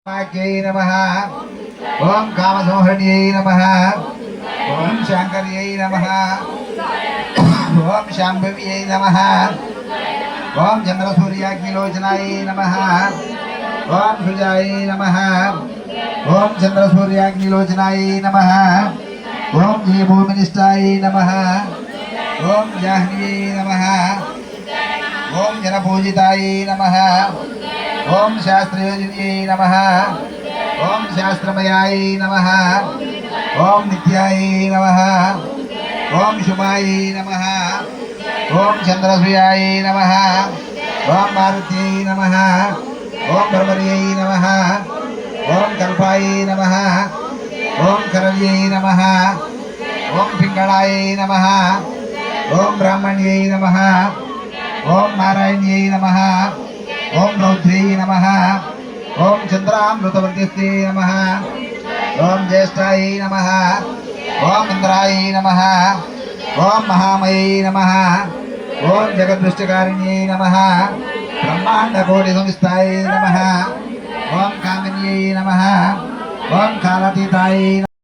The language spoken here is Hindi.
नमः। ओम कामसंहृण्यै नमः। ओम शांकर्यै नमः। ओम शांभव्यै नमः। ओम चंद्रसूर्याग्निलोचनाय नमः। ओम सुजाय नमः। ओम चंद्रसूर्याग्निलोचनाय नमः। ओम जयभूमिनिष्ठाय नमः। ओम जाह्नव्यै नमः। ओम जनपूजिताय नमः। ओम शास्त्रयोगिन्यै नमः। ओम शास्त्रमयाय नमः। ओम नित्याय नमः। ओम शुभाय नमः। ओम चंद्रसूर्याय नमः। ओम मारुत्यै नमः। ओम भ्रमर्यै नमः। ओम कल्पाय नमः। ओम करव्यै नमः। ओम पिंगळाय नमः। ओम ब्राह्मण्यै नमः। ओम नारायण्यै नमः। ओम रौद्रै नमः। ओम चंद्रामृतवर्तिस्ते नमः। ओम ज्येष्ठाय नमः। ओम इंद्राय नमः। ओम महामये नमः। ओम जगद्दृष्टिकारिण्यै नमः। ब्रह्मांडकोटिसंस्थाय नमः। ओम कामिन्यै नमः। ओम कालातीताय